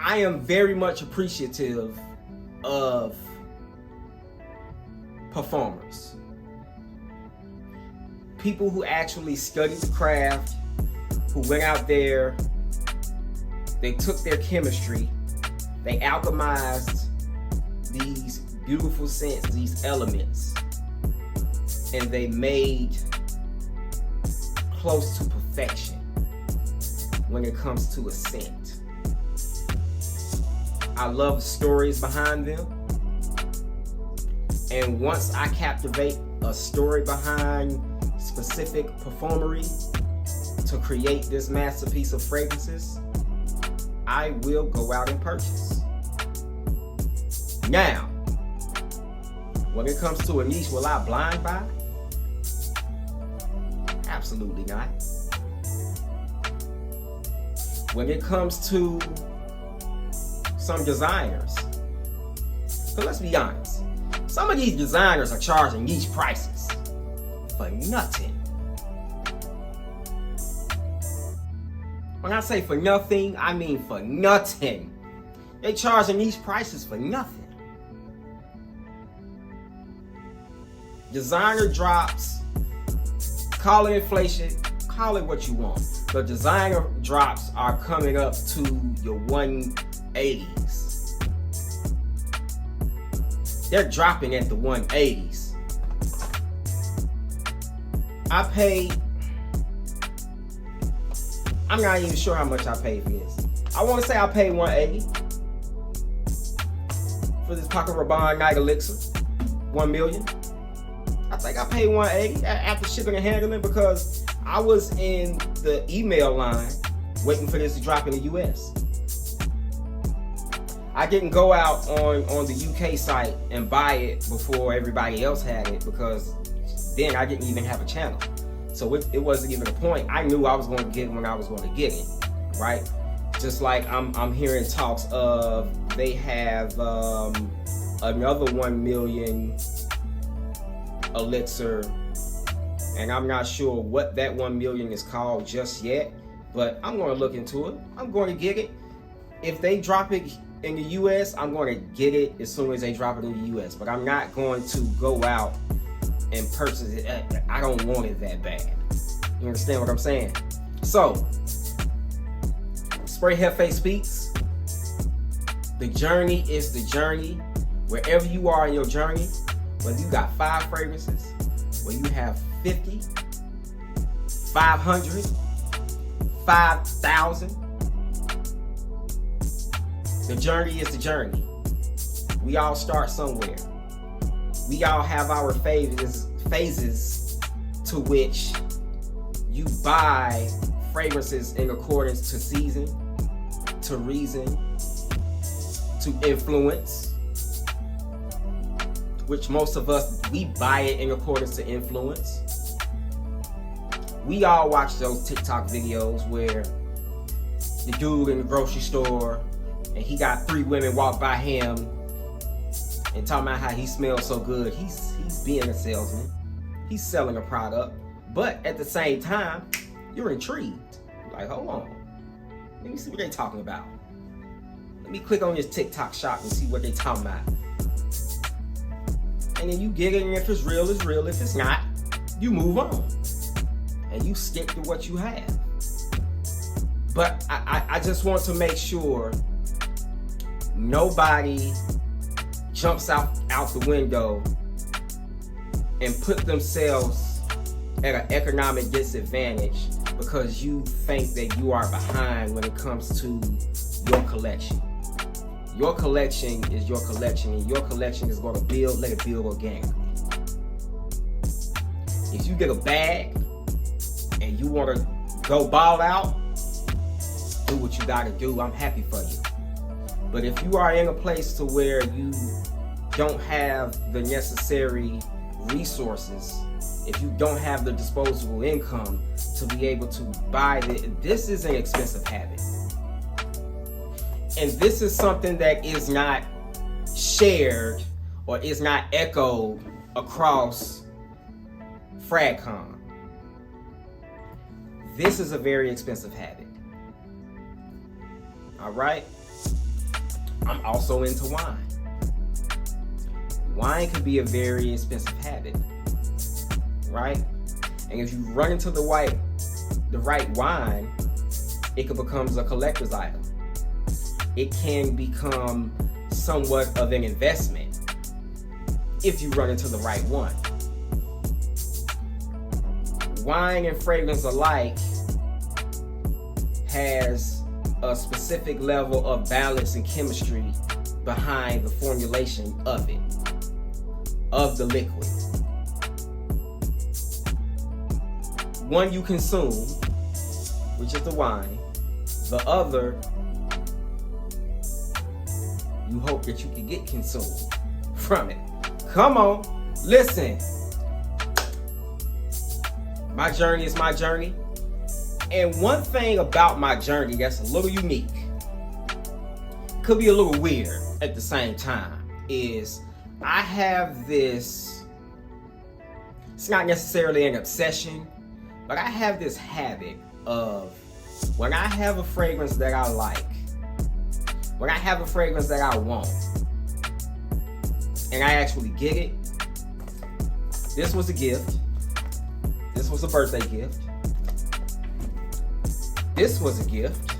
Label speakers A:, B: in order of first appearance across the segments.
A: I am very much appreciative of performers. People who actually studied the craft, who went out there, they took their chemistry, they alchemized these beautiful scents, these elements, and they made close to perfection when it comes to a scent. I love the stories behind them. And once I captivate a story behind specific perfumery to create this masterpiece of fragrances, I will go out and purchase. Now, when it comes to a niche, will I blind buy? Absolutely not. When it comes to some designers, so let's be honest, some of these designers are charging niche prices for nothing. When I say for nothing, I mean for nothing. They charging niche prices for nothing. Designer drops, call it inflation, call it what you want. The designer drops are coming up to your 180s. They're dropping at the 180s. I paid, I'm not even sure how much I paid for this. I want to say I paid 180 for this Paco Rabanne Night Elixir, 1 million. I think I paid 180 after shipping and handling because I was in the email line waiting for this to drop in the US. I didn't go out on the UK site and buy it before everybody else had it because then I didn't even have a channel. So it wasn't even a point. I knew I was going to get it when I was going to get it, right? Just like I'm hearing talks of they have another 1 million elixir, and I'm not sure what that 1 million is called just yet, but I'm going to look into it. I'm going to get it. If they drop it in the US, I'm going to get it as soon as they drop it in the US, but I'm not going to go out and purchase it. I don't want it that bad. You understand what I'm saying? So, Spre'Jefe Speaks. The journey is the journey. Wherever you are in your journey, whether you got 5 fragrances, whether you have 50, 500, 5,000, the journey is the journey. We all start somewhere. We all have our phases to which you buy fragrances in accordance to season, to reason, to influence, which most of us, we buy it in accordance to influence. We all watch those TikTok videos where the dude in the grocery store and he got 3 women walk by him and talking about how he smells so good. He's being a salesman. He's selling a product. But at the same time, you're intrigued. You're like, hold on. Let me see what they're talking about. Let me click on this TikTok shop and see what they're talking about. And then you get it, and if it's real, it's real. If it's not, you move on. And you stick to what you have. But I just want to make sure nobody jumps out the window and put themselves at an economic disadvantage because you think that you are behind when it comes to your collection. Your collection is your collection, and your collection is going to build, let it build organically. If you get a bag and you want to go ball out, do what you got to do. I'm happy for you. But if you are in a place to where you don't have the necessary resources, if you don't have the disposable income to be able to buy this is an expensive habit. And this is something that is not shared or is not echoed across FragCon. This is a very expensive habit. All right? I'm also into wine. Wine could be a very expensive habit, right? And if you run into the right wine, it could become a collector's item. It can become somewhat of an investment if you run into the right one. Wine and fragrance alike has a specific level of balance and chemistry behind the formulation of it, of the liquid. One you consume, which is the wine. The other, you hope that you can get consumed from it. Come on, listen. My journey is my journey. And one thing about my journey that's a little unique, could be a little weird at the same time, is I have this, it's not necessarily an obsession, but I have this habit of when I have a fragrance that I like, when I have a fragrance that I want, and I actually get it, this was a gift, this was a birthday gift, this was a gift,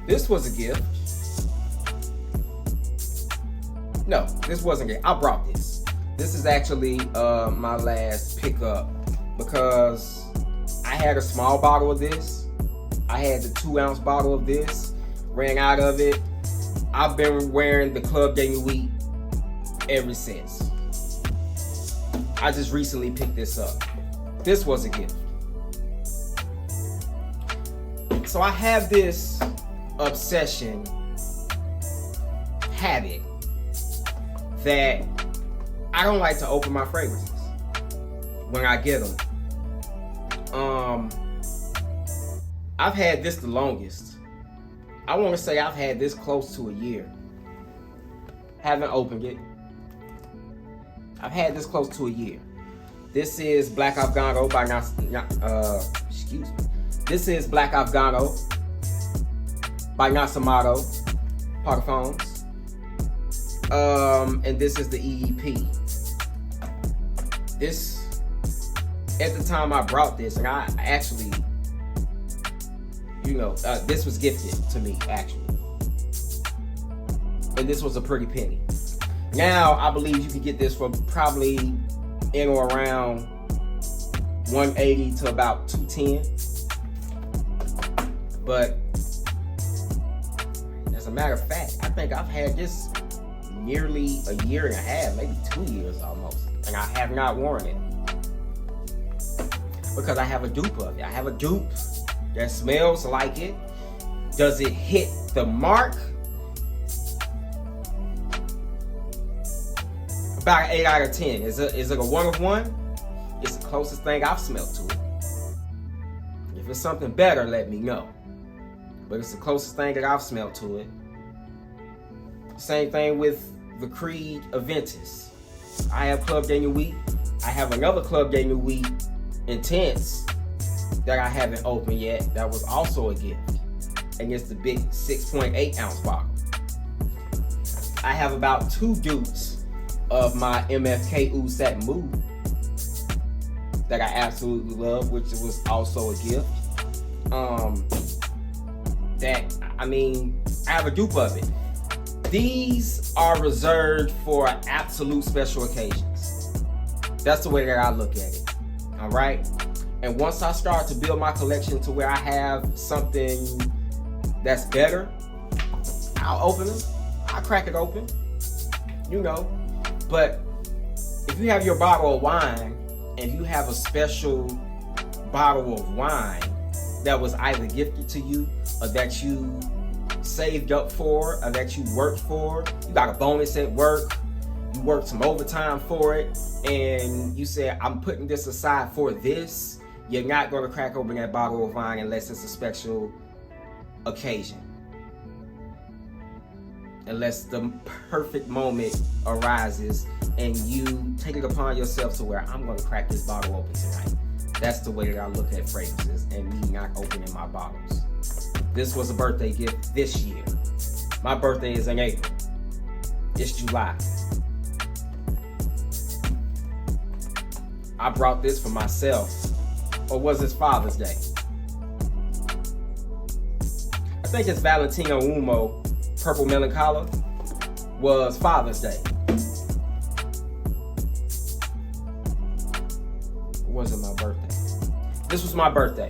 A: this was a gift, no, this wasn't it, I brought this. This is actually my last pickup because I had a small bottle of this. I had the 2-ounce bottle of this, ran out of it. I've been wearing the Club de Nuit ever since. I just recently picked this up. This was a gift. So I have this obsession, habit, that I don't like to open my fragrances when I get them. I've had this the longest. I want to say I've had this close to a year. Haven't opened it. I've had this close to a year. This is Black Afghano by This is Black Afghano by Nasomato Parfums. And this is the EEP. This, at the time I brought this, and I actually, this was gifted to me, actually. And this was a pretty penny. Now, I believe you can get this for probably in or around 180 to about 210. But, as a matter of fact, I think I've had this nearly a year and a half, maybe 2 years almost. And I have not worn it. Because I have a dupe of it. I have a dupe that smells like it. Does it hit the mark? About an 8 out of 10. Is it a 1 of 1? It's the closest thing I've smelled to it. If it's something better, let me know. But it's the closest thing that I've smelled to it. Same thing with the Creed Aventus. I have Club de Nuit. I have another Club de Nuit Intense that I haven't opened yet. That was also a gift. And it's the big 6.8 ounce bottle. I have about 2 dupes of my MFK Oud Satin Mood that I absolutely love, which was also a gift. I have a dupe of it. These are reserved for absolute special occasions. That's the way that I look at it. All right? And once I start to build my collection to where I have something that's better, I'll open them. I'll crack it open. But if you have your bottle of wine and you have a special bottle of wine that was either gifted to you or that you saved up for or that you worked for, you got a bonus at work, you worked some overtime for it, and you said, I'm putting this aside for this, you're not going to crack open that bottle of wine unless it's a special occasion. Unless the perfect moment arises and you take it upon yourself to where I'm going to crack this bottle open tonight. That's the way that I look at fragrances and me not opening my bottles. this was a birthday gift this year. My birthday is in April. It's July. I brought this for myself. Or was this Father's Day? I think it's Valentino Umo, Purple Melancholy, was Father's Day. It wasn't my birthday. This was my birthday.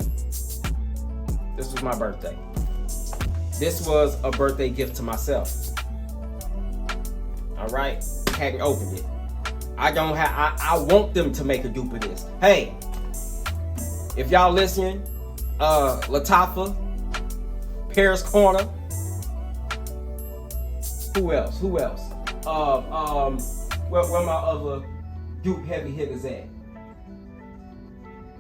A: This was my birthday. This was a birthday gift to myself. All right? Hadn't opened it. I want them to make a dupe of this. Hey, if y'all listening, Latafa, Paris Corner, who else? Where my other dupe heavy hitters at?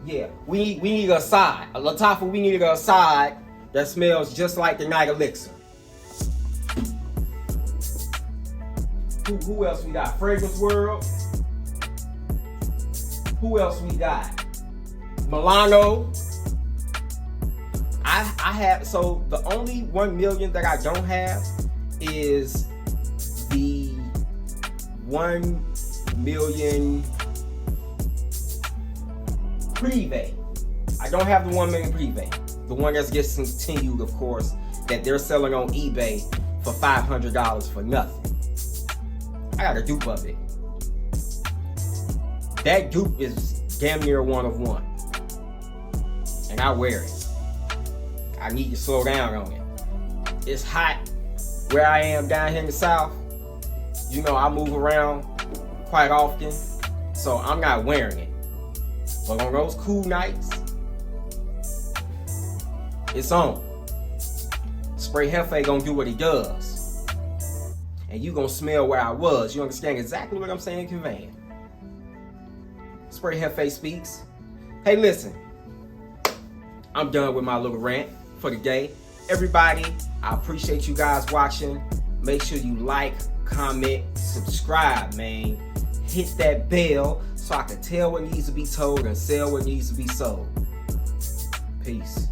A: Yeah, we need a side. Latafa, we need a side that smells just like the Night Elixir. Who else we got? Fragrance World. Who else we got? Milano. I have, so the only 1 million that I don't have is the 1 million Privé. I don't have the 1 million Privé. The one that's discontinued, of course, that they're selling on eBay for $500 for nothing. I got a dupe of it. That dupe is damn near 1 of 1. And I wear it. I need to slow down on it. It's hot where I am down here in the South. You know, I move around quite often, so I'm not wearing it. But on those cool nights, it's on. Spre'Jefe gonna do what he does. And you gonna smell where I was. You understand exactly what I'm saying, conveying. Spre'Jefe Speaks. Hey, listen. I'm done with my little rant for the day. Everybody, I appreciate you guys watching. Make sure you like, comment, subscribe, man. Hit that bell so I can tell what needs to be told and sell what needs to be sold. Peace.